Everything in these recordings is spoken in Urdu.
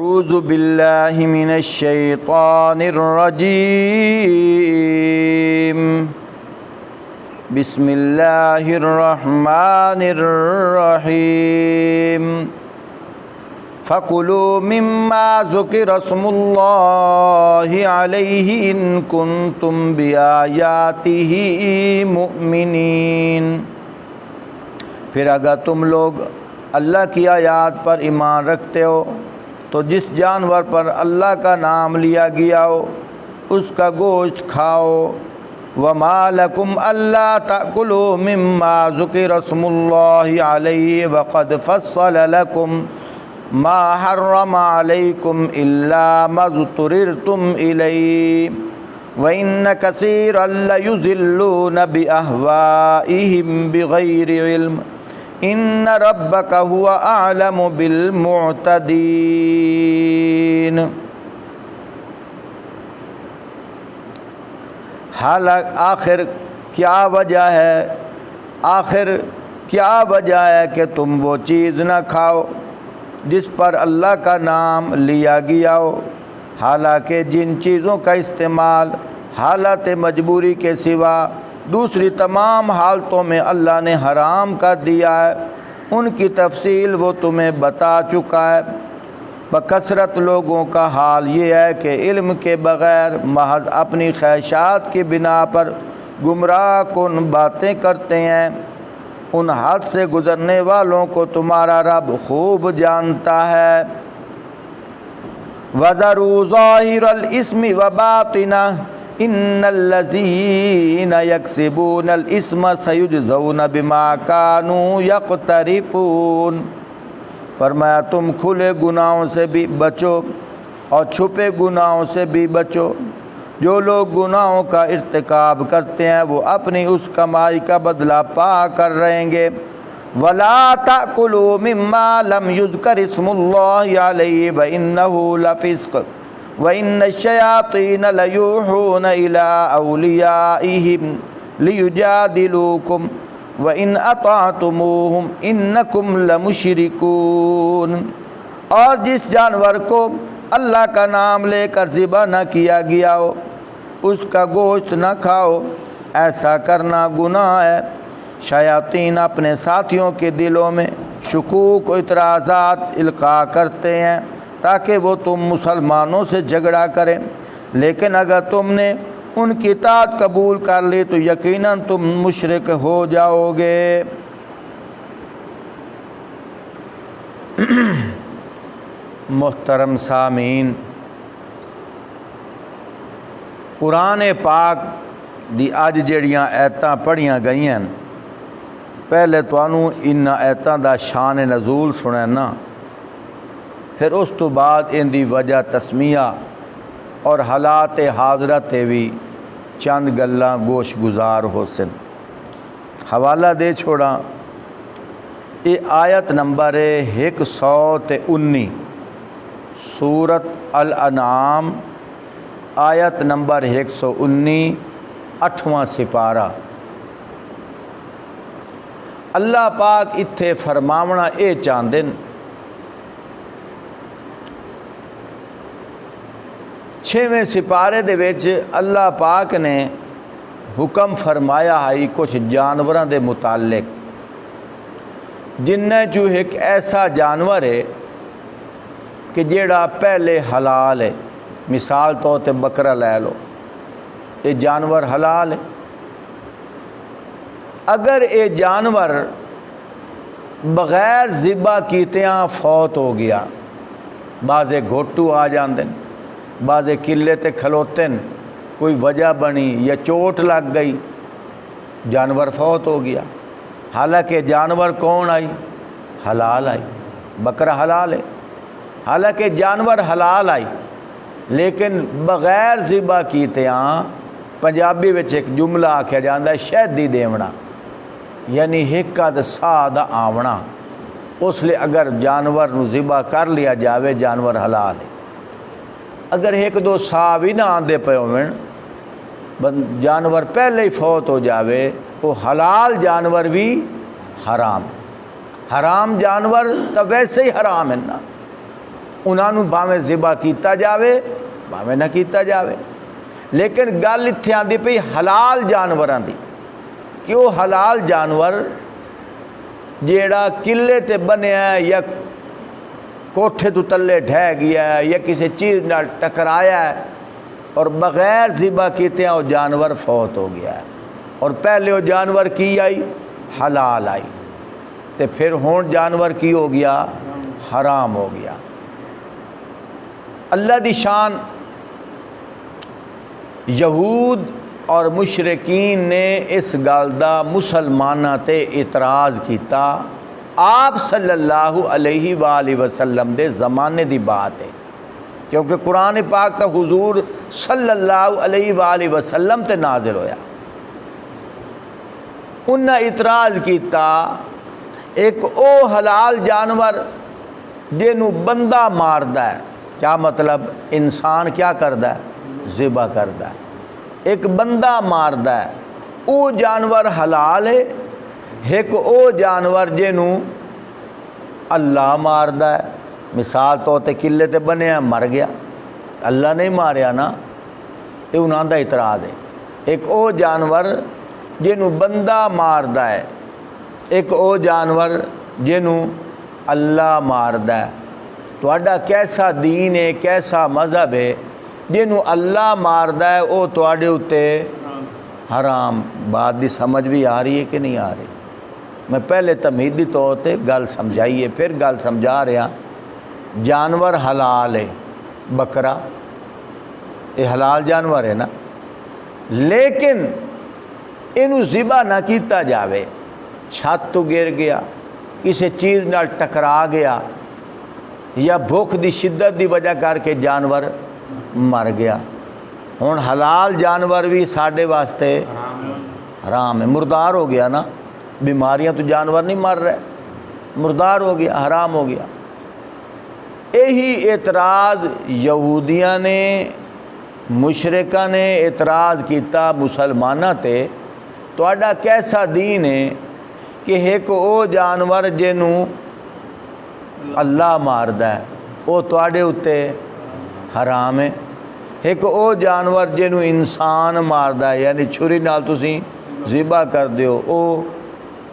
اعوذ باللہ من الشیطان الرجیم بسم اللہ الرحمن الرحیم فَكُلُوا مِمَّا ذُكِرَ اسْمُ اللَّهِ عَلَيْهِ إِن كُنتُم بِآيَاتِهِ مُؤْمِنِينَ۔ پھر اگر تم لوگ اللہ کی آیات پر ایمان رکھتے ہو تو جس جانور پر اللہ کا نام لیا گیا ہو اس کا گوشت کھاؤ۔ وَمَا لَكُمْ أَلَّا تَأْكُلُوا مِمَّا ذُكِرَ اسْمُ اللَّهِ عَلَيْهِ وَقَدْ فَصَّلَ لَكُمْ مَا حَرَّمَ عَلَيْكُمْ إِلَّا مَا اضْطُرِرْتُمْ إِلَيْهِ وَإِنَّ كَثِيرًا لَيُضِلُّونَ بِأَهْوَائِهِمْ بِغَيْرِ عِلْمٍ إِنَّ رَبَّكَ هُوَ أَعْلَمُ بِالْمُعْتَدِينَ۔ آخر کیا وجہ ہے کہ تم وہ چیز نہ کھاؤ جس پر اللہ کا نام لیا گیا ہو، حالانکہ جن چیزوں کا استعمال حالت مجبوری کے سوا دوسری تمام حالتوں میں اللہ نے حرام کر دیا ہے، ان کی تفصیل وہ تمہیں بتا چکا ہے۔ بکثرت لوگوں کا حال یہ ہے کہ علم کے بغیر محض اپنی خواہشات کی بنا پر گمراہ کن باتیں کرتے ہیں۔ ان حد سے گزرنے والوں کو تمہارا رب خوب جانتا ہے۔ وَذَرُوا ظَاهِرَ الْإِثْمِ وَبَاطِنَهُ إِنَّ الَّذِينَ يَكْسِبُونَ الْإِثْمَ سَيُجْزَوْنَ بِمَا كَانُوا يَقْتَرِفُونَ۔ فرمایا تم کھلے گناہوں سے بھی بچو اور چھپے گناہوں سے بھی بچو۔ جو لوگ گناہوں کا ارتکاب کرتے ہیں وہ اپنی اس کمائی کا بدلہ پا کر رہیں گے۔ وَلَا تَأْكُلُوا مِمَّا لَمْ يُذْكَرِ اسْمُ اللَّهِ عَلَيْهِ وَإِنَّهُ لَفِسْقٌ وَإِنَّ الشَّيَاطِينَ لَيُوحُونَ إِلَىٰ أَوْلِيَائِهِمْ لِيُجَادِلُوكُمْ وَإِنْ أَطَعْتُمُوهُمْ إِنَّكُمْ لَمُشْرِكُونَ۔ اور جس جانور کو اللہ کا نام لے کر ذبح نہ کیا گیا ہو اس کا گوشت نہ کھاؤ، ایسا کرنا گناہ ہے۔ شیاطین اپنے ساتھیوں کے دلوں میں شکوک و اعتراضات القاء کرتے ہیں تاکہ وہ تم مسلمانوں سے جھگڑا کریں، لیکن اگر تم نے ان کی اطاعت قبول کر لی تو یقیناً تم مشرک ہو جاؤ گے۔ محترم سامعین، قرآن پاک دی اج جڑیاں آیتاں پڑھیاں گئی ہیں، پہلے تانوں ان آیتاں دا شان نزول سنانا، پھر اس تو بعد ان دی وجہ تسمیہ اور حالات حاضرہ تے بھی چند گلاں گوش گزار ہو سن۔ حوالہ دے چھوڑا، یہ آیت نمبر 119 سورت الانعام، آیت نمبر 119 8واں سپارہ۔ اللہ پاک اتھے فرماونا اے چاندن، 6ویں سپارے دے وچ اللہ پاک نے حکم فرمایا ہے کچھ جانوراں دے متعلق، جنہیں جو ایک ایسا جانور ہے کہ جیڑا پہلے حلال ہے۔ مثال تو تے بکرا لے لو، یہ جانور حلال ہے۔ اگر یہ جانور بغیر ذبح کیتیاں فوت ہو گیا، بعضے گھوٹو آ جاندے، بعضے کلے تے کھلوتے، کوئی وجہ بنی یا چوٹ لگ گئی، جانور فوت ہو گیا، حالانکہ جانور کون آئی؟ حلال آئی، بکرا حلال ہے، حالانکہ جانور حلال آئی، لیکن بغیر ذبح کیتیاں پنجابی وچ ایک جملہ آکھیا جاندہ ہے شہدی دیونا، یعنی ہکا دا سا دا آونا۔ اس لئے اگر جانور نو ذبح کر لیا جاوے جانور حلال ہے۔ اگر ایک دو سا بھی نہ آندے پے ہوئن، جانور پہلے ہی فوت ہو جاوے، وہ حلال جانور بھی حرام، حرام جانور تو ویسے ہی حرام ہے نا، انہاں نوں بھاویں ذبح کیتا جاوے بھاویں نہ کیتا جاوے، لیکن گل اتھے آندی پئی حلال جانوراں دی کہ وہ حلال جانور جیڑا قلعے تے بنیا ہے یا کوٹھے تو تلے ڈھہ گیا ہے یا کسی چیز نال ٹکرایا ہے اور بغیر ذبح کیتے ہیں وہ جانور فوت ہو گیا ہے، اور پہلے وہ جانور کی آئی حلال آئی، تے پھر ہون جانور کی ہو گیا حرام ہو گیا۔ اللہ دی شان، یہود اور مشرکین نے اس گل دا مسلماناں تے اعتراض کیتا، آپ صلی اللہ علیہ وآلہ وسلم دے زمانے دی بات ہے، کیونکہ قرآن پاک تا حضور صلی اللہ علیہ وآلہ وسلم تے نازل ہویا۔ انہاں اعتراض کیتا ایک او حلال جانور جنوں بندہ ماردا ہے، کیا مطلب انسان کیا کردا ہے ذبح کردا ہے، ایک بندہ ماردا ہے، او جانور حلال ہے، ایک او جانور جنوں اللہ ماردا ہے، مثال تو تے قلعے تے بنیا مر گیا، اللہ نہیں ماریا نا، یہ انہاں دا اعتراض ہے۔ ایک او جانور جنوں بندہ ماردا ہے، ایک او جانور جنوں اللہ ماردا ہے۔ تہاڈا کیسا دین ہے، کیسا مذہب ہے، جنوں اللہ ماردا ہے او تہاڈے اُتے حرام۔ بات دی سمجھ بھی آ رہی ہے کہ نہیں آ رہی؟ میں پہلے تمہیدی طور تے گل سمجھائیے، پھر گل سمجھا رہا۔ جانور حلال ہے، بکرا یہ حلال جانور ہے نا، لیکن اینو ذبح نہ کیتا جاوے، چھت تو گر گیا، کسی چیز نال ٹکرا گیا، یا بھوک دی شدت دی وجہ کر کے جانور مر گیا، ہن حلال جانور بھی ساڈے واسطے حرام ہے، مردار ہو گیا نا، بیماریاں تو جانور نہیں مر رہے، مردار ہو گیا، حرام ہو گیا۔ یہی اعتراض یہودیاں نے، مشرکاں نے اعتراض کیتا مسلماناں تے، تہاڈا کیسا دین ہے کہ ایک او جانور جنوں اللہ ماردا ہے وہ تہاڈے اُتے حرام ہے، ایک او جانور جنوں انسان ماردا ہے یعنی چھری نال تسی ذبح کر دیو او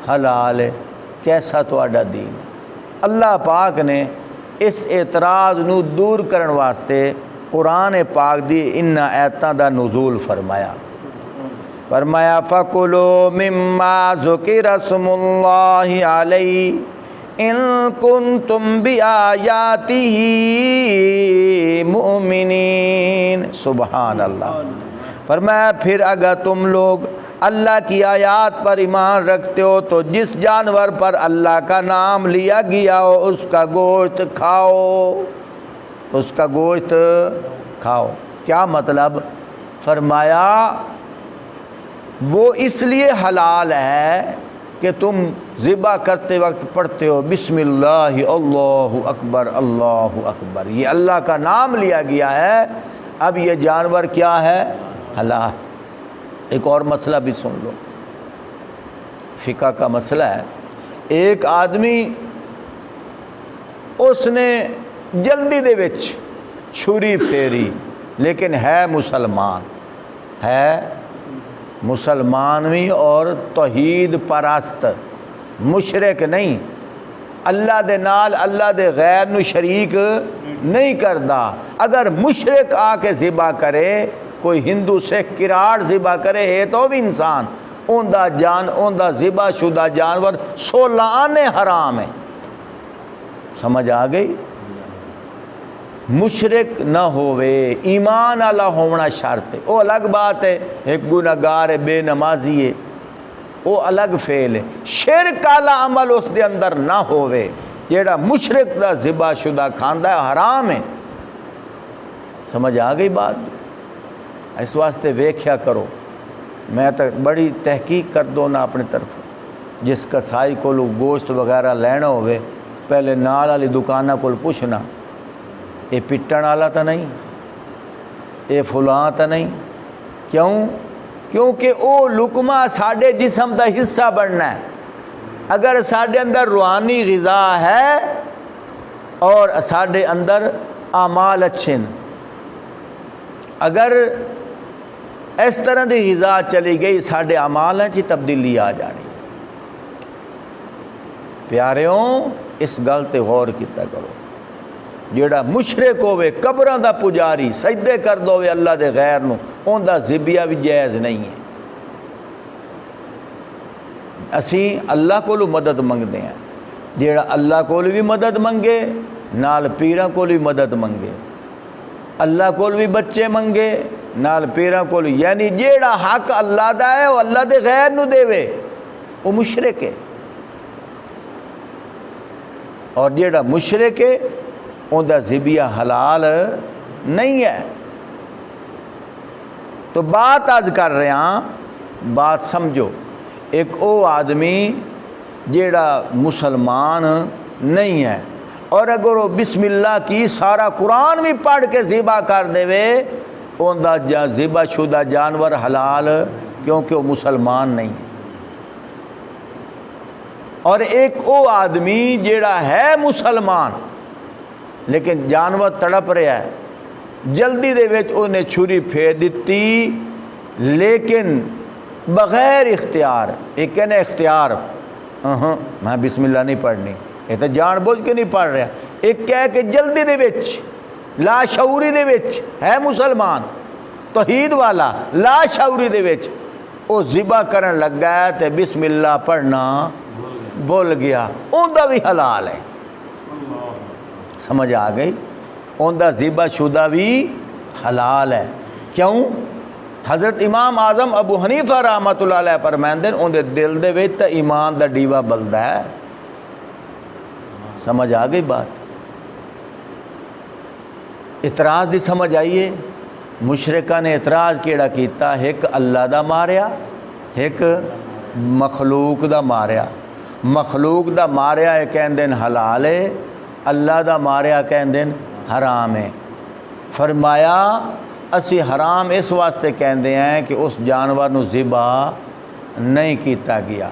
حلال ہے۔ کیسا تہاڈا دین ہے؟ اللہ پاک نے اس اعتراض نو دور کرن واسطے قرآن پاک دی ان آیتاں دا نزول فرمایا۔ فرمایا فَكُلُوا مِمَّا ذُكِرَ اسْمُ اللَّهِ عَلَيْهِ إِن كُنتُم بِآيَاتِهِ مُؤْمِنِينَ۔ سبحان اللہ۔ فرمایا پھر اگر تم لوگ اللہ کی آیات پر ایمان رکھتے ہو تو جس جانور پر اللہ کا نام لیا گیا ہو اس کا گوشت کھاؤ، اس کا گوشت کھاؤ۔ کیا مطلب؟ فرمایا وہ اس لیے حلال ہے کہ تم ذبح کرتے وقت پڑھتے ہو بسم اللہ اللہ اکبر اللہ اکبر، یہ اللہ کا نام لیا گیا ہے، اب یہ جانور کیا ہے؟ حلال۔ ایک اور مسئلہ بھی سن لو، فقہ کا مسئلہ ہے۔ ایک آدمی اس نے جلدی دے وچ چھری پھیری، لیکن ہے مسلمان، ہے مسلمان بھی اور توحید پرست، مشرک نہیں، اللہ دے نال اللہ دے غیر نو شریک نہیں کردا۔ اگر مشرک آ کے ذبح کرے، کوئی ہندو سکھ کراڑ ذبح کرے، ہے تو بھی انسان، اوندا ذبح شدہ جانور 16 آنے حرام ہے۔ سمجھ آ گئی؟ مشرک نہ ہوئے، ایمان والا ہونا شرط ہے، وہ الگ بات ہے، ایک گنہگار ہے، بے نمازی ہے، وہ الگ فعل ہے۔ شرک والا عمل اس دے اندر نہ ہوئے، جیڑا مشرک دا ذبح شدہ کھاندا ہے حرام ہے۔ سمجھ آ گئی بات؟ اس واسطے ویکھیا کرو، میں تو بڑی تحقیق کر دو نا اپنی طرف، جس کسائی کو گوشت وغیرہ لینا ہوئے پہلے نال والی دکانہ کو پوچھنا یہ پٹن والا تو نہیں، یہ فلاں تو نہیں، کیوں؟ کیونکہ وہ لقمہ ساڈے جسم دا حصہ بننا ہے۔ اگر ساڈے اندر روحانی غذا ہے اور ساڈے اندر اعمال اچھے ہیں۔ اگر اس طرح دی غذا چلی گئی ساڈے اعمالاں چ تبدیلی آ جانی۔ پیاریوں اس گل تے غور کیتا کرو، جیڑا مشرک ہوئے قبراں دا پجاری سجدے کر دوے اللہ دے غیر نو، اون دا ذبیہ بھی جائز نہیں ہے۔ اسی اللہ کولو مدد منگدے ہیں، جیڑا اللہ کول بھی مدد منگے نال پیراں کول بھی مدد منگے، اللہ کول بھی بچے منگے نال پیراں کول، یعنی جیڑا حق اللہ دا ہے وہ اللہ دے غیر نو دے وے وہ مشرک ہے، اور جیڑا مشرک ہے اون دا ذبیہ حلال نہیں ہے۔ تو بات آج کر رہے ہیں، بات سمجھو، ایک او آدمی جیڑا مسلمان نہیں ہے اور اگر وہ بسم اللہ کی سارا قرآن بھی پڑھ کے ذبح کر دے وے اون دا ذبح شدہ جانور حلال، کیونکہ وہ مسلمان نہیں ہے۔ اور ایک او آدمی جیڑا ہے مسلمان لیکن جانور تڑپ رہا ہے، جلدی دے وچ انہیں چھری پھیر دیتی لیکن بغیر اختیار، ایک کہنے اختیار میں بسم اللہ نہیں پڑھنی، یہ تو جان بوجھ کے نہیں پڑھ رہا، ایک کہہ کہ جلدی دے وچ لا شعوری دے وچ ہے مسلمان توحید والا، لا شعوری دے وچ وہ ذبح کرن لگ گیا تے بسم اللہ پڑھنا بھول گیا، اون دا بھی حلال ہے۔ سمجھ آ گئی؟ اون دا ذبح شدہ بھی حلال ہے۔ کیوں؟ حضرت امام اعظم ابو حنیفہ رحمۃ اللہ علیہ فرماندے اون دے دل دے وچ تے ایمان دا ڈیوا بلدا ہے۔ سمجھ آ گئی بات؟ اعتراض دی سمجھ آئیے؟ مشرکاں نے اعتراض کیڑا کیتا، ایک اللہ دا ماریا ایک مخلوق دا ماریا، مخلوق دا ماریا ہے کہندے حلال ہے، اللہ دا ماریا کہندے حرام ہے۔ فرمایا اسی حرام اس واسطے کہندے ہیں کہ اس جانور نو ذبح نہیں کیتا گیا،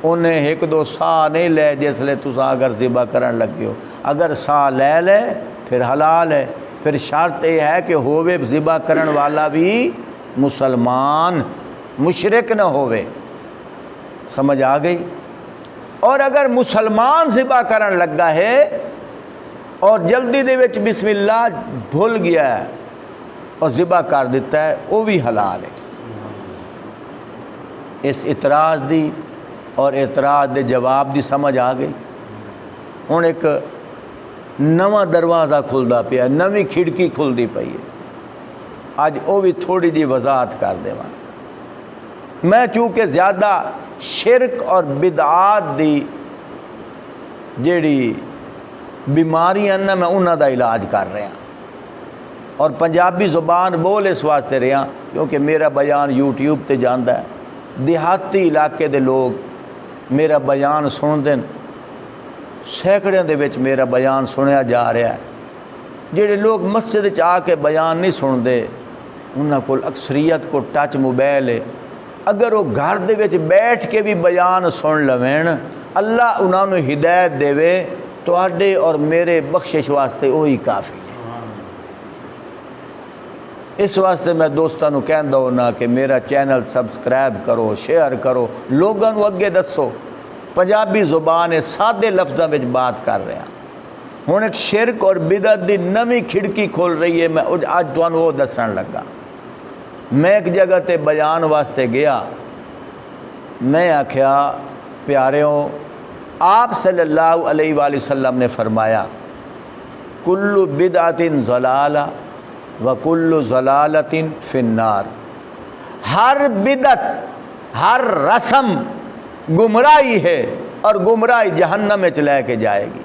انہیں ایک دو سا نہیں لے جس لے تسا اگر ذبح کرن لگے ہو، اگر سا لے لے پھر حلال ہے، پھر شرط یہ ہے کہ ہووے ذبح کرن والا بھی مسلمان، مشرک نہ ہووے۔ سمجھ آ گئی؟ اور اگر مسلمان ذبح کرن لگا ہے اور جلدی دے وچ بسم اللہ بھول گیا ہے اور ذبح کر دیتا ہے وہ بھی حلال ہے۔ اس اعتراض دی اور اعتراض دے جواب دی سمجھ آ گئی؟ ہن ایک نواں دروازہ کھلدا پیا، نویں کھڑکی کھلدی پئی ہے، اج وہ بھی تھوڑی جی وضاحت کر دیواں۔ میں چونکہ زیادہ شرک اور بدعات دی جیڑی بیماریاں نا میں انہاں دا علاج کر رہا اور پنجابی زبان بول اس واسطے رہا کیونکہ میرا بیان یوٹیوب تے جاندا ہے، دیہاتی علاقے دے لوگ میرا بیان سن دین، سینکڑیاں دے وچ میرا بیان سنیا جا رہا ہے۔ جڑے لوگ مسجد وچ آ کے بیان نہیں سن دے انہاں کول اکثریت کو ٹچ موبائل ہے، اگر وہ گھر دے وچ بیٹھ کے بھی بیان سن لوین اللہ انہاں نو ہدایت دے وے، تواڈے اور میرے بخشش واسطے وہی کافی ہے۔ اس واسطے میں دوستاں نو کہندا ہونا کہ میرا چینل سبسکرائب کرو، شیئر کرو، لوگاں نو اگے دسو۔ پنجابی زبان سادے لفظاں وچ بات کر رہا ہن، ایک شرک اور بدعت دی نویں کھڑکی کھول رہی ہے، میں اج تانوں وہ دسن لگا۔ میں ایک جگہ تے بیان واسطے گیا، میں آکھیا پیاریوں آپ صلی اللہ علیہ وآلہ وسلم نے فرمایا کل بدعت ضلالہ وکل ضلالۃ فی النار، ہر بدعت ہر رسم گمراہی ہے اور گمراہی جہنم میں لے کے جائے گی۔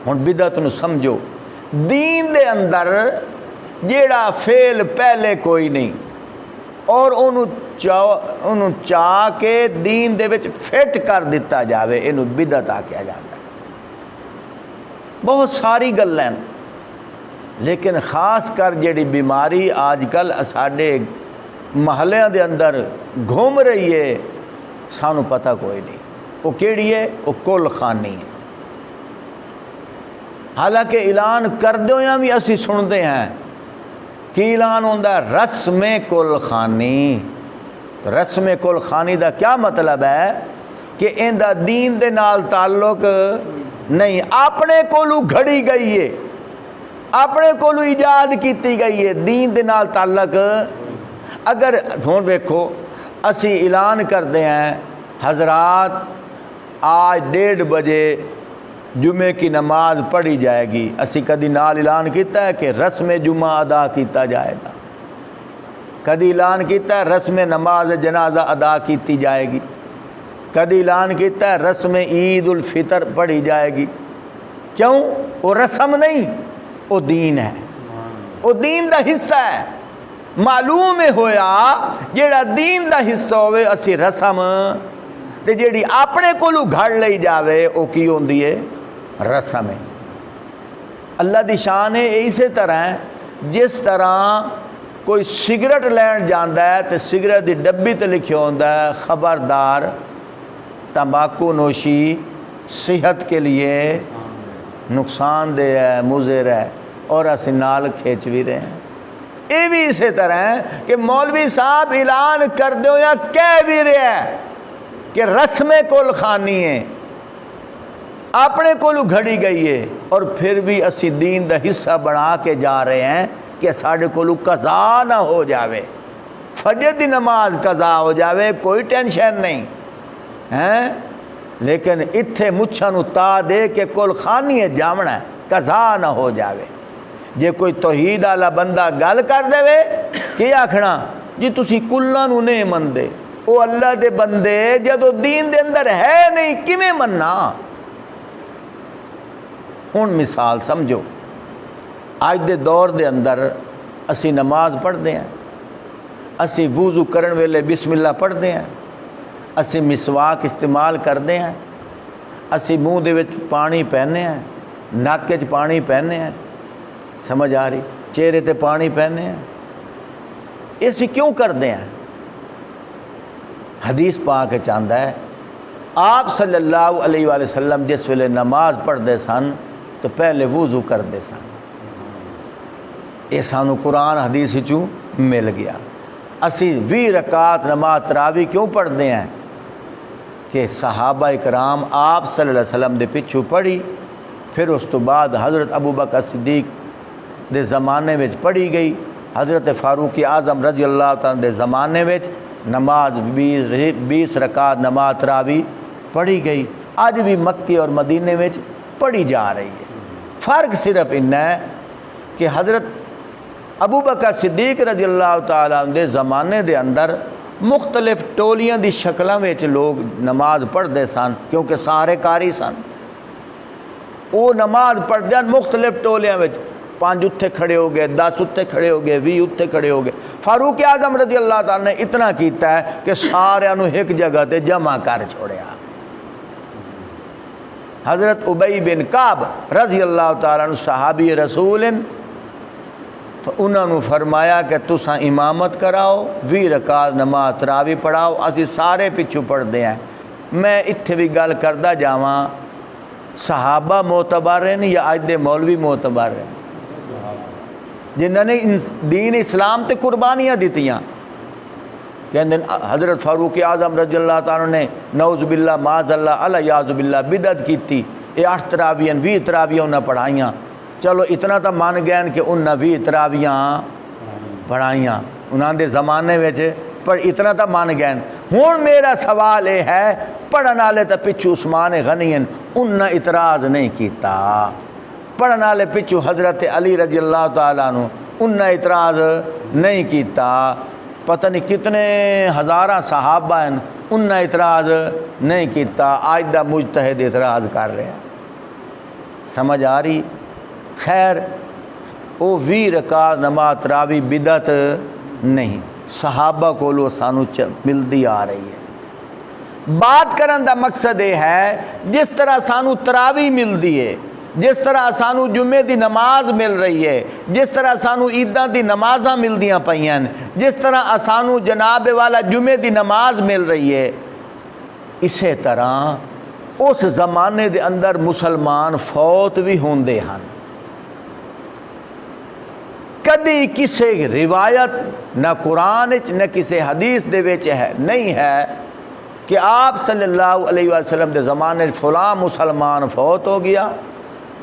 ہن بدعت نو سمجھو، دین دے اندر جیڑا فعل پہلے کوئی نہیں اور انہوں چاہ کے دین دے وچ فٹ کر دیتا جاوے، انہوں بدعت آکھیا جاتا ہے۔ بہت ساری گلاں لیکن خاص کر جیڑی بیماری آج کل ساڈے محلیاں دے اندر گھوم رہی ہے سانو پتہ کوئی نہیں، وہ کیڑی ہے؟ وہ کل خانی ہے۔ حالانکہ اعلان کردے ہوئے بھی اسی سنتے ہیں کہ اعلان ہوتا ہے رسم کل خانی. تو رسم کل خانی دا کیا مطلب ہے کہ اندہ دین دے نال تعلق نہیں، اپنے کولو گھڑی گئی ہے، اپنے کولو ایجاد کیتی گئی ہے، دین دے نال تعلق. اگر ہون ویکھو اسی اعلان کردے ہیں حضرات آج 1:30 بجے جمعے کی نماز پڑھی جائے گی، اسی کدی نال اعلان کیتا ہے کہ رسم جمعہ ادا کیتا جائے گا؟ کدی اعلان کیتا ہے رسم نماز جنازہ ادا کیتی جائے گی؟ کدی اعلان کیتا ہے رسم عید الفطر پڑھی جائے گی؟ کیوں؟ وہ رسم نہیں، وہ دین ہے، وہ دین دا حصہ ہے. معلوم ہویا جیڑا دین دا حصہ ہوئے اسی رسم تے جیڑی اپنے کولو گھڑ لئی جاوے او کی ہوندی ہے؟ رسم ہے. اللہ دی شان ہے اسی طرح ہے جس طرح کوئی سگریٹ لین جاندا ہے تے سگریٹ دی ڈبی تے لکھیا ہوندا ہے خبردار تمباکو نوشی صحت کے لیے نقصان دہ ہے، مضر ہے، اور اسی نال کھینچ بھی رہے ہیں. یہ بھی اسی طرح ہے کہ مولوی صاحب اعلان کر دو یا کہہ بھی رہے ہیں کہ رسم کل خانی ہے، اپنے کولو گھڑی گئی ہے، اور پھر بھی اسی دین دا حصہ بنا کے جا رہے ہیں کہ ساڑھے کولو قضا نہ ہو جاوے، فجر دی نماز قضا ہو جاوے کوئی ٹینشن نہیں ہیں. لیکن اتھے مچھانو تا دے کہ کل خانی ہے جامنا ہے، قضا نہ ہو جاوے. جے کوئی توحید والا بندہ گل کر دے وے کہ آکھنا جی تسی کلہ نو نہیں من دے، او اللہ دے بندے جدو دین دے اندر ہے نہیں کیویں مننا؟ ہن مثال سمجھو، آج دے دور دے اندر اسی نماز پڑھ دے ہیں، اسی وضو کرن ویلے بسم اللہ پڑھ دے ہیں، اسی مسواک استعمال کر دے ہیں، اسی منہ دے وچ پانی پہنے ہیں، ناک وچ پانی پہنے ہیں، سمجھ آ رہی، چہرے تے پانی پہنے ہیں. اسی کیوں کر دے ہیں؟ حدیث پاک چاہتا ہے آپ صلی اللہ علیہ وآلہ وسلم جس ویلے نماز پڑھ دے سن تو پہلے وضو کر دے سن. یہ سانو قرآن حدیث چوں مل گیا. اسی 20 رکعت نماز تراوی کیوں پڑھ دے ہیں؟ کہ صحابہ اکرام آپ صلی اللہ علیہ وسلم دے پچھو پڑھی، پھر اس تو بعد حضرت ابو بکر صدیق دے زمانے میں پڑھی گئی، حضرت فاروق اعظم رضی اللہ تعالیٰ دے زمانے میں نماز 20 رکعت نماز تراوی پڑھی گئی. آج بھی مکے اور مدینے میں پڑھی جا رہی ہے. فرق صرف ان ہے کہ حضرت ابو بکر صدیق رضی اللہ تعالیٰ دے زمانے دے اندر مختلف ٹولیاں دی شکلاں وچ لوگ نماز پڑھ دے سن، کیونکہ سارے کاری سن. وہ نماز پڑھ دے مختلف ٹولیاں وچ، 5 اتھے کھڑے ہو گئے، 10 اتھے کھڑے ہو گئے، 20 اتھے کھڑے ہو گئے. فاروق اعظم رضی اللہ تعالیٰ نے اتنا کیتا ہے کہ سارے انہوں ایک جگہ تے جمع کر چھوڑیا. حضرت ابی بن کعب رضی اللہ تعالیٰ عنہ صحابی رسول، انہوں نے فرمایا کہ تساں امامت کراؤ، 20 رکعت نماز تراوی پڑھاؤ، اسی سارے پچھو پڑھ دے ہیں. میں اتھے بھی گل کردہ جاواں، صحابہ معتبر ہیں یا اج دے مولوی معتبر ہیں جنہوں نے دین اسلام تے قربانیاں دیتیاں؟ کہندے حضرت فاروق اعظم رضی اللہ تعالیٰ نے نعوذ باللہ معاذ اللہ الیاذ باللہ بدعت کیتی، یہ 8 تراویاں 20 تراویاں انہیں پڑھائیاں. چلو اتنا تو مان گئے کہ انہیں 20 تراویاں پڑھائیاں انہوں دے زمانے میں، پر اتنا تو مان گئے. ہوں میرا سوال یہ ہے پڑھن والے تو پچھو عثمان غنی انہیں اعتراض نہیں کیتا، پڑھن والے پچھو حضرت علی رضی اللہ تعالیٰ عنہ انہیں اعتراض نہیں کیتا، پتہ نہیں کتنے ہزاراں صحابہ ہیں انہیں اعتراض نہیں کیتا. آج دا مجتہد اعتراض کر رہے ہیں. سمجھ آ رہی؟ خیر وہ 20 رکعت نماز تراوی بدعت نہیں، صحابہ کو لو سانو ملتی آ رہی ہے. بات کرن دا مقصد یہ ہے جس طرح سانو تراوی ملتی ہے، جس طرح سانو جمعے دی نماز مل رہی ہے، جس طرح سانو عیداں دی نمازاں ملدیاں پئیاں، جس طرح سانو جناب والا جمعے دی نماز مل رہی ہے، اسی طرح اس زمانے دے اندر مسلمان فوت بھی ہوندے ہن. کدی کسی روایت نہ قرآن نہ کسی حدیث دے وچ ہے نہیں ہے کہ آپ صلی اللہ علیہ وسلم دے زمانے فلاں مسلمان فوت ہو گیا،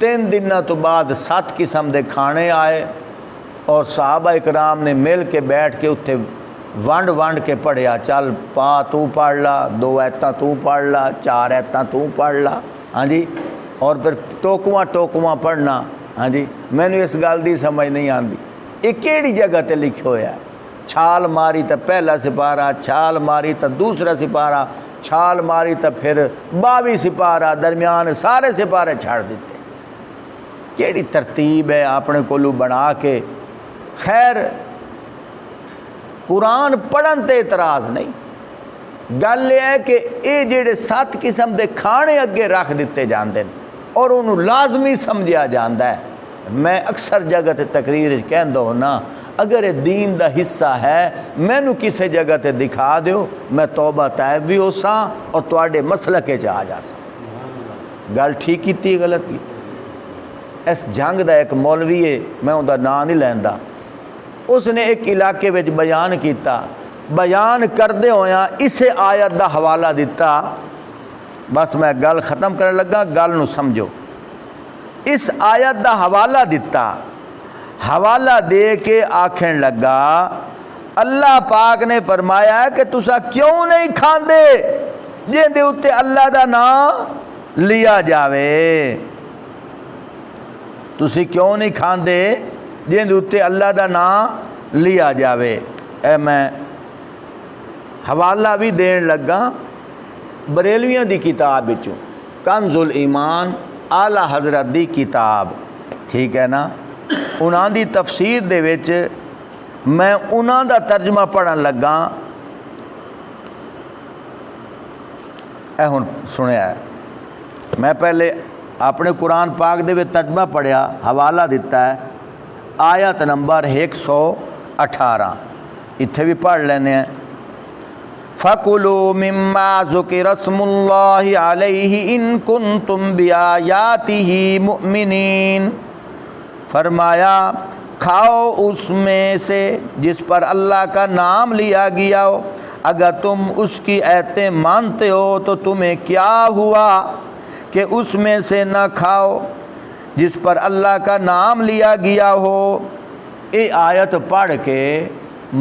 3 دنوں تو بعد 7 قسم دے کھانے آئے اور صحابہ اکرام نے مل کے بیٹھ کے اتنے ونڈ کے پڑھیا، چل پا تو پڑھ لا، 2 ایتاں تو پڑھ لا، 4 ایتاں تو پڑھ لا، ہاں جی، اور پھر ٹوکواں پڑھنا. ہاں جی، میں نے اس گل دی سمجھ نہیں آتی یہ کیڑی جگہ تے لکھے ہویا ہے. چھال ماری تو پہلا سپارہ، چھال ماری تو دوسرا سپارہ، چھال ماری تو پھر 22 سپارہ، درمیان سارے سپارے چھاڑ دیتے. کیڑی ترتیب ہے اپنے کولو بنا کے. خیر قرآن پڑھن تے اعتراض نہیں، گل یہ ہے کہ یہ جڑے 7 قسم دے کھانے اگے رکھ دیتے جاندے ہیں اور انہوں لازمی سمجھا جاندہ ہے. میں اکثر جگہ تے تقریر کہندہ ہوں نا، اگر یہ دین دا حصہ ہے مینوں کسی جگہ تے دکھا دیو، میں توبہ طائب بھی ہو ساں اور تواڈے مسلک وچ آ جا ساں. گل ٹھیک کیتی غلط کیتی؟ اس جنگ دا ایک مولوی ہے، میں ان دا نام نہیں لیندا، اس نے ایک علاقے وچ بیان کیتا، بیان کردے ہویا اسے آیت دا حوالہ دیتا. بس میں گل ختم کرنے لگا، گل نو سمجھو. اس آیت دا حوالہ دیتا، حوالہ دے کے آکھن لگا اللہ پاک نے فرمایا ہے کہ تسا کیوں نہیں کھاندے جن دے اتے اللہ دا نام لیا جاوے. تسی کیوں نہیں کھاندے جن دے اتے اللہ دا نام لیا جاوے. اے میں حوالہ بھی دین لگا بریلویاں دی کتاب وچوں، کنز الایمان، اعلیٰ حضرت دی کتاب، ٹھیک ہے نا. انہاں دی تفسیر دے وچ میں انہاں دا ترجمہ پڑھن لگا. اے ہن سنیا ہے، میں پہلے اپنے قرآن پاک دے وچ ترجمہ پڑھیا، حوالہ دیتا ہے آیت نمبر 118، اتھے بھی پڑھ لینے ہیں. فَكُلُوا مِمَّا ذُكِرَ اسْمُ اللَّهِ عَلَيْهِ إِن كُنتُم بِآيَاتِهِ مُؤْمِنِينَ. فرمایا کھاؤ اس میں سے جس پر اللہ کا نام لیا گیا ہو، اگر تم اس کی آیتیں مانتے ہو تو تمہیں کیا ہوا کہ اس میں سے نہ کھاؤ جس پر اللہ کا نام لیا گیا ہو. یہ آیت پڑھ کے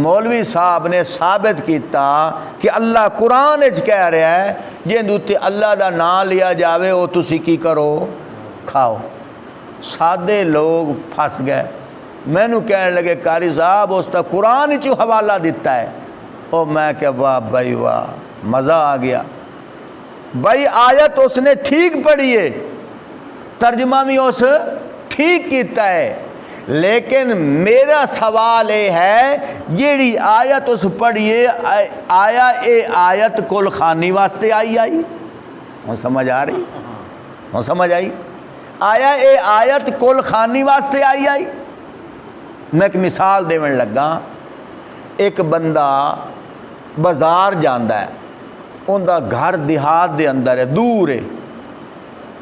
مولوی صاحب نے ثابت کیتا کہ اللہ قرآن وچ کہہ رہا ہے جن دوتے اللہ دا نام لیا جاوے وہ تسی کی کرو، کھاؤ. سادے لوگ پھنس گئے. میں نو کہنے لگے قاری صاحب اس تا قرآن چو حوالہ دیتا ہے. او میں کہ واہ بھائی واہ، مزہ آ گیا. بھائی آیت اس نے ٹھیک پڑھی ہے، ترجمہ بھی اس ٹھیک کیتا ہے، لیکن میرا سوال یہ ہے جیڑی آیت اس پڑھیے آیا اے آیت کل خانی واسطے آئی ہوں سمجھ آ رہی؟ ہوں سمجھ آئی؟ آیا اے آیت کل خانی واسطے آئی؟ میں ایک مثال دیون لگا. ایک بندہ بازار جاندا ہے، ان دا گھر دیہات دے اندر ہے، دور ہے.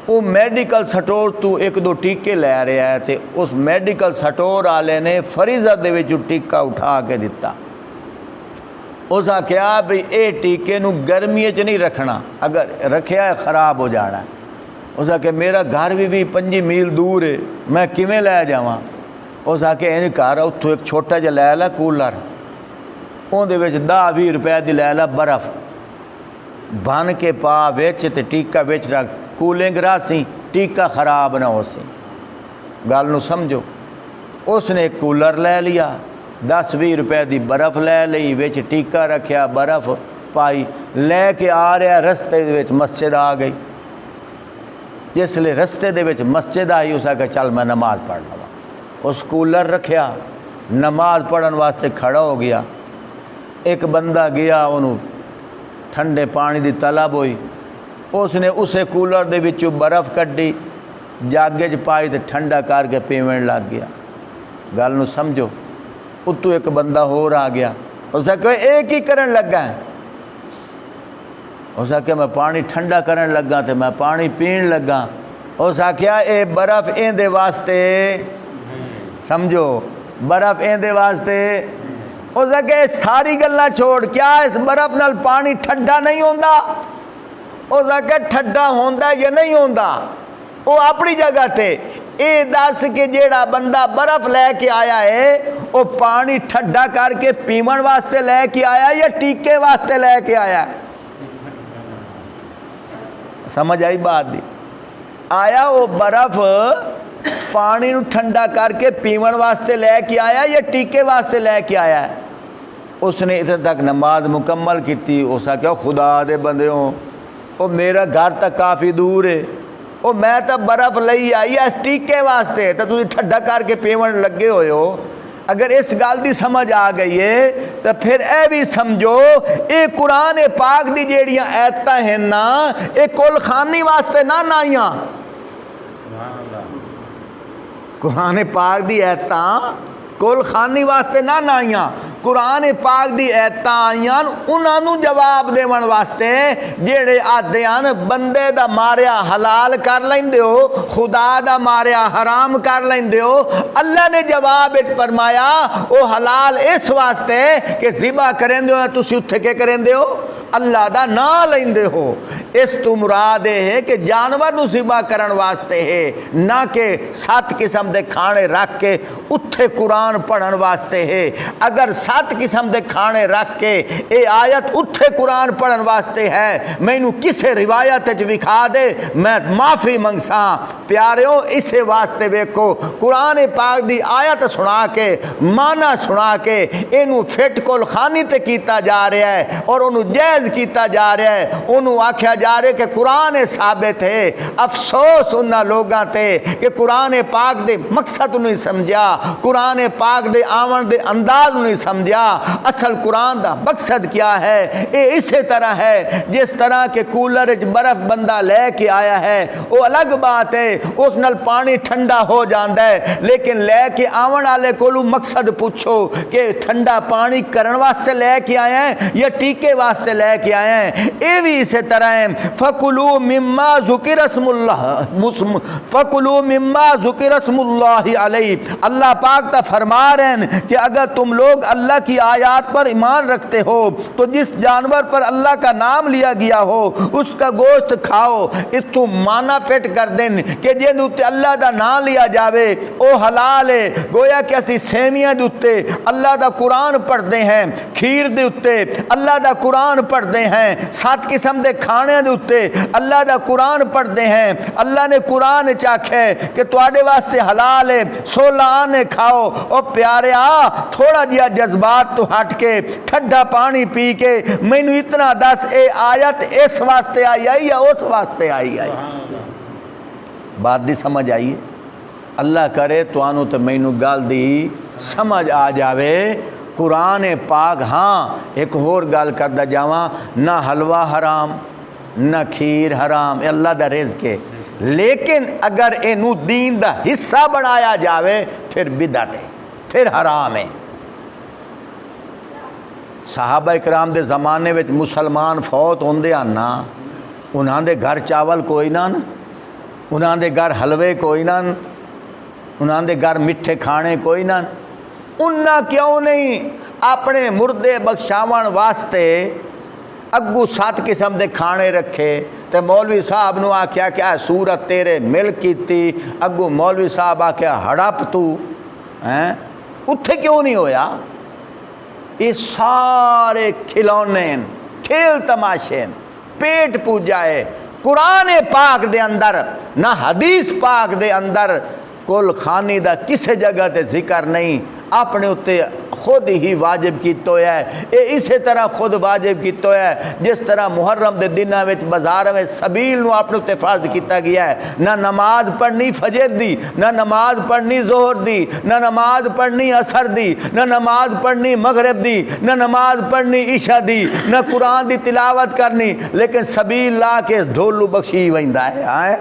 وہ میڈیکل سٹور تو 1-2 ٹیکے لے رہا ہے تے اس میڈیکل سٹور والے نے فریزر دے وچوں ٹیکا اٹھا کے دیتا. اس آکھیا بھئی اے ٹیکے نو گرمی چ نہیں رکھنا، اگر رکھیا ہے خراب ہو جانا ہے. اس آکھیا میرا گھر بھی 25 میل دور ہے، میں کیویں لے جاواں؟ اس آکھیا این گھر اتھوں ایک چھوٹا جا لے لا کولر، اون دے وچ 10-20 روپے دی لے لا برف بن کے پا وچ تے ٹیکا وچ رکھ، کولنگ راسی ٹیکا خراب نہ ہو سی. گل نو سمجھو. اس نے ایک کولر لے لیا، 10-20 روپے دی برف لے لئی، وچ ٹیکا رکھیا، برف پائی، لے کے آ رہا رستے دے وچ مسجد آ گئی. جس لئے رستے دے وچ مسجد آئی اس آکھیا چل میں نماز پڑھ لواں. اس کولر رکھیا، نماز پڑھن واسطے کھڑا ہو گیا. ایک بندہ گیا، انہوں ٹھنڈے پانی دی طلب ہوئی، اس نے اسے کولر دے وچوں برف کڈی، جاگے چ پائی تے ٹھنڈا کر کے پیون لگ گیا. گل نو سمجھو. اتو ایک بندہ ہور آ گیا، اس نے کہا ایک ہی کرن لگا ہے. اس آخیا میں پانی ٹھنڈا کرن لگا تو میں پانی پین لگا. اس آخیا اے برف ایندے واسطے سمجھو برف ایندے واسطے. اس آخیا ساری گلاں چھوڑ کیا اس برف نال پانی ٹھنڈا نہیں ہوندا؟ اس آخیا ٹھنڈا ہوندا یا نہیں ہوندا وہ اپنی جگہ تے. اے دس کہ جیڑا بندہ برف لے کے آیا ہے وہ پانی ٹھنڈا کر کے پیمن واسطے لے کے آیا یا ٹیکے واسطے لے کے آیا؟ سمجھ آئی بات دی؟ آیا وہ برف پانی نو ٹھنڈا کر کے پیمن واسطے لے کے آیا یا ٹیکے واسطے لے کے آیا ہے؟ اس نے اتنے تک نماز مکمل کی تھی. اس آخیا خدا دے بندے ہوں وہ میرا گھر تک کافی دور ہے وہ میں تو برف لئی آئی اس ٹیکے واسطے تو تسی ٹھنڈا کر کے پیمن لگے ہوئے ہو. اگر اس گل دی سمجھ آ گئی ہے تو پھر اے بھی سمجھو اے قرآن پاک دی جیڑیاں ایتاں ہیں نا اے کل خانی واسطے نہ آئیاں. قرآن پاک دی ایتاں کل خانی واسطے نہ آئیاں. قرآن پاک دی ایتاں آئیاں انہاں نوں جواب دیون واسطے جیڑے آدھے ہیں بندے دا ماریا حلال کر لیندے ہو خدا دا ماریا حرام کر لیندے ہو. اللہ نے جواب فرمایا او حلال اس واسطے کہ ذبح کریندے ہو تسی اتھے کے کریندے ہو اللہ دا نا لیندے ہو. اس تو مراد ہے کہ جانور نو ذبح کرن واسطے ہے نہ کہ 7 قسم دے کھانے رکھ کے اتھے قرآن پڑھن واسطے ہے. اگر 7 قسم دے کھانے رکھ کے اے آیت اتھے قرآن پڑھن واسطے ہے مینوں کسے روایت وکھا دے میں معافی منگساں. پیاریو اسے واسطے ویکھو قرآن پاک دی آیت سنا کے معنی سنا کے اینو فٹ کول خانی تے کیتا جا رہا ہے اور انہوں جائز کیتا جا رہا ہے. انہوں آکھیا جا رہے کہ قرآن ثابت ہے. افسوس انہاں لوگاں تے کہ قرآن پاک دے مقصد نہیں سمجھا قرآن پاک دے آون دے انداز نہیں سمجھا. اصل قرآن دا مقصد کیا ہے؟ اے اسی طرح ہے جس طرح کہ کولر برف بندہ لے کے آیا ہے وہ الگ بات ہے اس نال پانی ٹھنڈا ہو جاندا ہے لیکن لے کے آون والے کولو مقصد پوچھو کہ ٹھنڈا پانی کرن واسطے لے کے آیا ہے یا ٹیکے واسطے لے کے آئے ہیں. اے بھی اسی طرح ہے فَكُلُوا مِمَّا ذُكِرَ اسْمُ اللَّهِ فَكُلُوا مِمَّا ذُكِرَ اسْمُ اللَّهِ عَلَيْهِ. اللہ پاک تا فرما رہے ہیں کہ اگر تم لوگ اللہ کی آیات پر ایمان رکھتے ہو تو جس جانور پر اللہ کا نام لیا گیا ہو اس کا گوشت کھاؤ. اس تو مانا فٹ کر دیں کہ جن اتے اللہ دا نام لیا جاوے او حلال ہے. گویا کہ اسی سیمیاں دے اتے اللہ دا قرآن پڑھتے ہیں کھیر دے اتے اللہ دا قرآن پڑھتے ہیں 7 قسم دے کھانے دے اتے اللہ دا قرآن پڑھتے ہیں. اللہ نے قرآن چاکھے کہ تواڈے واسطے حلال ہے 16 آنے کھاؤ. او پیاریا تھوڑا جیا جذبات تو ہٹ کے ٹھنڈا پانی پی کے مینوں اتنا دس اے آیت اس واسطے آئی آئی یا اس واسطے آئی آئی؟ بات دی سمجھ آئی ہے؟ اللہ کرے تو آنو تو مینوں گل دی سمجھ آ جاوے. قرآن پاک ہاں ایک اور گل کردہ جاواں نہ حلوہ حرام نہ کھیر حرام اللہ دا رزق ہے لیکن اگر اینو دین دا حصہ بنایا جاوے پھر بدعت ہے پھر حرام ہے. صحابہ اکرام دے زمانے وچ مسلمان فوت ہوندے آنا انہاں دے گھر چاول کوئی نہ انہاں دے گھر حلوے کوئی نہ انہاں دے گھر مٹھے کھانے کوئی نہ. انہاں کیوں نہیں اپنے مردے بخشاون واسطے اگو 7 قسم دے کھانے رکھے تے مولوی صاحب نو آکھیا کہ اے صورت تیرے مل کیتی اگو مولوی صاحب آکھیا ہڑپ تو اتھے کیوں نہیں ہویا؟ یہ سارے کھلونے کھیل تماشے پیٹ پوجائے. قرآن پاک دے اندر نہ حدیث پاک دے اندر کل خانی دا کسے جگہ تے ذکر نہیں. اپنے اتے خود ہی واجب کیتا ہویا ہے. اے اسی طرح خود واجب کیتا ہویا ہے جس طرح محرم دے دنوں وچ بازار میں سبیل نو اپنے اتے فرض کیتا گیا ہے. نہ نماز پڑھنی فجر دی نہ نماز پڑھنی ظہر دی نہ نماز پڑھنی عصر دی نہ نماز پڑھنی مغرب دی نہ نماز پڑھنی عشاء دی نہ قرآن دی تلاوت کرنی لیکن سبیل لا کے ڈھولو بخشی ویندا ہے.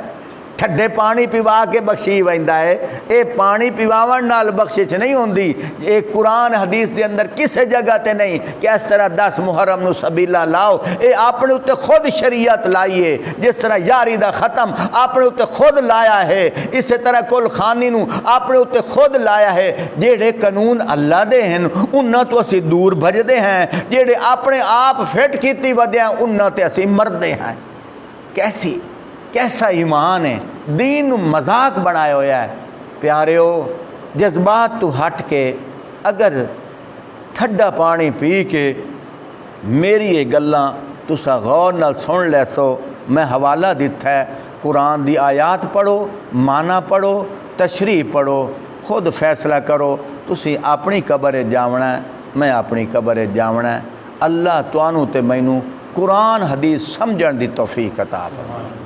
ٹھڈے پانی پیوا کے بخشی ویندا ہے، اے پانی پیواون نال بخشش نہیں ہوندی۔ اے قرآن حدیث دے اندر کسے جگہ تے نہیں کہ اس طرح 10 محرم نو سبیلا لاؤ، اے اپنے اُتے خود شریعت لائیے، جس طرح یاری دا ختم اپنے اُتے خود لایا ہے، اسی طرح کل خانی نو اپنے اُتے خود لایا ہے۔ جیڑے قانون اللہ دے ہیں انہاں تو اسی دور بھجدے ہیں، جیڑے اپنے آپ فٹ کیتی ودے ہیں انہاں تے اسی مردے ہیں۔ کیسا ایمان ہے، دین مذاق بنایا ہوا ہے۔ پیاریو، جذبات تو ہٹ کے اگر ٹھڈا پانی پی کے میری یہ گلاں تسا غور نال سن لے سو، میں حوالہ دیتا ہے، قرآن دی آیات پڑھو، معنی پڑھو، تشریح پڑھو، خود فیصلہ کرو۔ تسی اپنی قبر جاونا ہے، میں اپنی قبر جاونا ہے۔ اللہ توانوں تے مینوں قرآن حدیث سمجھن دی توفیق عطا فرمائے۔